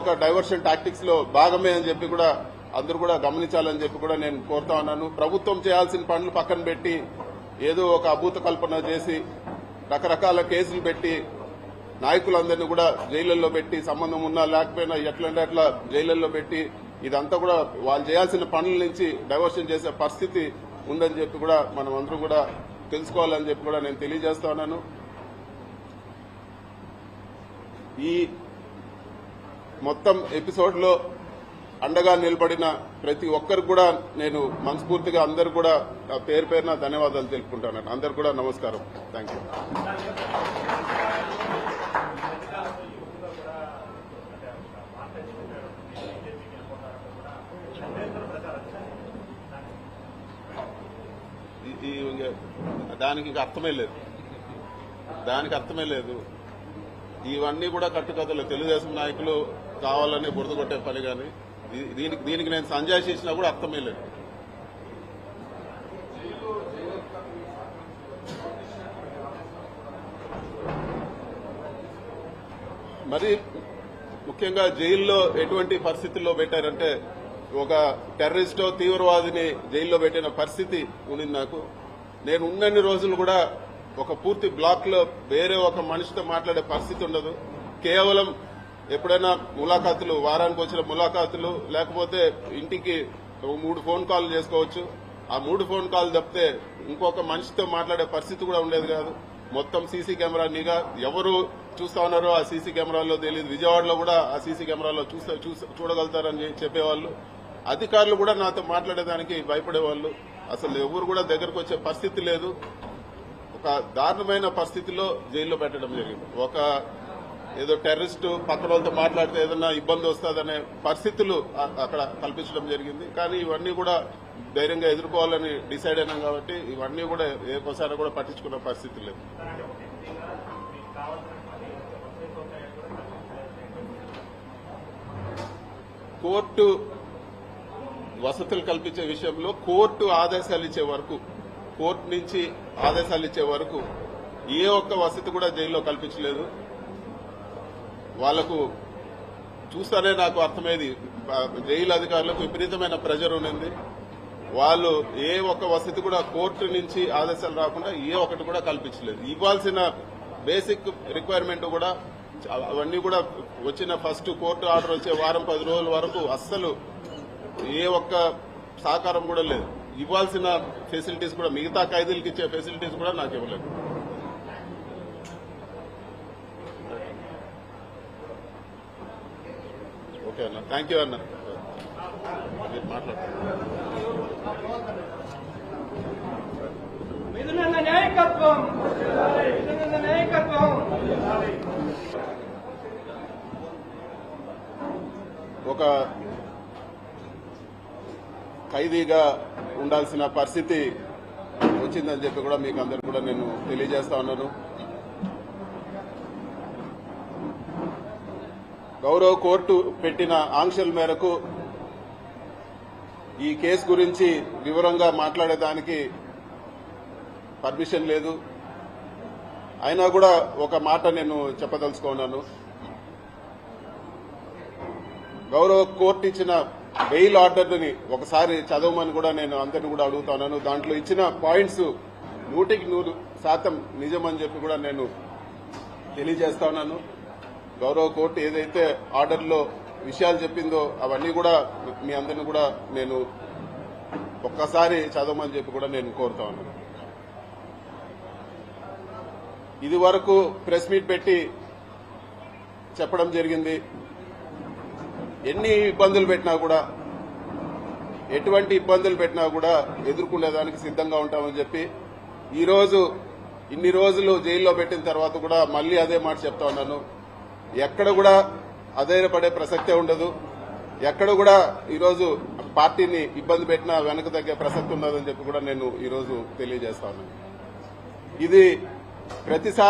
ఒక diversion tactics లో భాగమే అని చెప్పి కూడా అందరూ కూడా గమనించాలని చెప్పి కూడా నేను కోరుతా ఉన్నాను. ప్రభుత్వం చేయాల్సిన పనులు పక్కన పెట్టి ఏదో ఒక అభూత కల్పన చేసి రకరకాల కేసులు పెట్టి నాయకులందరినీ కూడా జైళ్లలో పెట్టి సంబంధం ఉన్నా లేకపోయినా ఎట్లంటే అట్లా జైళ్లలో పెట్టి ఇదంతా కూడా వాళ్ళు చేయాల్సిన పనుల నుంచి డైవర్షన్ చేసే పరిస్థితి ఉందని చెప్పి కూడా మనం అందరూ కూడా తెలుసుకోవాలని చెప్పి కూడా నేను తెలియజేస్తా ఉన్నాను. ఈ మొత్తం ఎపిసోడ్ లో అండగా నిలబడిన ప్రతి ఒక్కరికి కూడా నేను మనస్ఫూర్తిగా అందరు కూడా పేరు పేరున ధన్యవాదాలు తెలుపుకుంటాను. అందరు కూడా నమస్కారం. Thank you. దానికి ఇంకా అర్థమే లేదు. ఇవన్నీ కూడా కట్టుకథలు. తెలుగుదేశం నాయకులు కావాలని బురద కొట్టే పని కానీ దీనికి నేను సంజయ్ చేసినా కూడా అర్థమే లేదు. మరి ముఖ్యంగా జైల్లో ఎటువంటి పరిస్థితుల్లో పెట్టారంటే ఒక టెర్రరిస్టో తీవ్రవాదిని జైల్లో పెట్టిన పరిస్థితి ఉండింది నాకు. నేను ఉన్నన్ని రోజులు కూడా ఒక పూర్తి బ్లాక్ లో వేరే ఒక మనిషితో మాట్లాడే పరిస్థితి ఉండదు. కేవలం ఎప్పుడైనా ములాఖాతులు, వారానికి వచ్చిన ములాఖాతులు, లేకపోతే ఇంటికి 3 ఫోన్ కాల్ చేసుకోవచ్చు. ఆ 3 ఫోన్ కాల్ తప్పితే ఇంకొక మనిషితో మాట్లాడే పరిస్థితి కూడా ఉండేది కాదు. మొత్తం సీసీ కెమెరా నిఘా, ఎవరు చూస్తా ఉన్నారో ఆ సీసీ కెమెరాలో తెలియదు. విజయవాడలో కూడా ఆ సీసీ కెమెరాలో చూడగలుగుతారని చెప్పేవాళ్ళు. అధికారులు కూడా నాతో మాట్లాడేదానికి భయపడేవాళ్ళు. అసలు ఎవరు కూడా దగ్గరకు వచ్చే పరిస్థితి లేదు. ఒక దారుణమైన పరిస్థితిలో జైల్లో పెట్టడం జరిగింది. ఒక ఏదో టెర్రరిస్ట్ పక్కన వాళ్ళతో మాట్లాడితే ఏదైనా ఇబ్బంది వస్తుందనే పరిస్థితులు అక్కడ కల్పించడం జరిగింది. కానీ ఇవన్నీ కూడా ధైర్యంగా ఎదుర్కోవాలని డిసైడ్ అయినాం కాబట్టి ఇవన్నీ కూడా ఏకోసారి కూడా పట్టించుకున్న పరిస్థితి లేదు. కోర్టు వసతులు కల్పించే విషయంలో కోర్టు ఆదేశాలు ఇచ్చే వరకు, కోర్టు నుంచి ఆదేశాలు ఇచ్చే వరకు ఏ ఒక్క వసతి కూడా జైల్లో కల్పించలేదు. వాళ్లకు చూస్తానే నాకు అర్థమైంది, జైలు అధికారులకు విపరీతమైన ప్రెజర్ ఉన్నది. వాళ్ళు ఏ ఒక్క వసతి కూడా కోర్టు నుంచి ఆదేశాలు రాకుండా ఏ ఒక్కటి కూడా కల్పించలేదు. ఇవ్వాల్సిన బేసిక్ రిక్వైర్మెంట్ కూడా అవన్నీ కూడా వచ్చిన ఫస్ట్ కోర్టు ఆర్డర్ వచ్చే వారం 10 రోజుల వరకు అస్సలు ఏ ఒక్క సహకారం కూడా లేదు. ఇవ్వాల్సిన ఫెసిలిటీస్ కూడా, మిగతా ఖైదీలకు ఇచ్చే ఫెసిలిటీస్ కూడా నాకు ఇవ్వలేదు. ఓకే అన్న, థ్యాంక్ యూ అన్న. మీరు మాట్లాడతారు. ఒక ఖైదీగా ఉండాల్సిన పరిస్థితి వచ్చిందని చెప్పి కూడా మీకు అందరు కూడా నేను తెలియజేస్తా ఉన్నాను. గౌరవ కోర్టు పెట్టిన ఆంక్షల మేరకు ఈ కేసు గురించి వివరంగా మాట్లాడేదానికి పర్మిషన్ లేదు. అయినా కూడా ఒక మాట నేను చెప్పదలుచుకున్నాను. గౌరవ కోర్టు ఇచ్చిన బెయిల్ ఆర్డర్ని ఒకసారి చదవమని కూడా నేను అందరిని కూడా అడుగుతున్నాను. దాంట్లో ఇచ్చిన పాయింట్స్ 100% నిజమని చెప్పి కూడా నేను తెలియజేస్తా ఉన్నాను. గౌరవ కోర్టు ఏదైతే ఆర్డర్లో విషయాలు చెప్పిందో అవన్నీ కూడా మీ అందరిని కూడా నేను ఒక్కసారి చదవమని చెప్పి కూడా నేను కోరుతా ఉన్నాను. ఇది వరకు ప్రెస్ మీట్ పెట్టి చెప్పడం జరిగింది. ఎన్ని ఇబ్బందులు పెట్టినా కూడా, ఎటువంటి ఇబ్బందులు పెట్టినా కూడా ఎదుర్కొనేదానికి సిద్ధంగా ఉంటామని చెప్పి ఈరోజు ఇన్ని రోజులు జైల్లో పెట్టిన తర్వాత కూడా మళ్లీ అదే మాట చెప్తా ఉన్నాను. ఎక్కడ కూడా అధైర్యపడే ప్రసక్తే ఉండదు. ఎక్కడ కూడా ఈరోజు పార్టీని ఇబ్బంది పెట్టినా వెనక తగ్గే ప్రసక్తి ఉండదని చెప్పి కూడా నేను ఈరోజు తెలియజేస్తా ఉన్నాను. ఇది ప్రతిసారి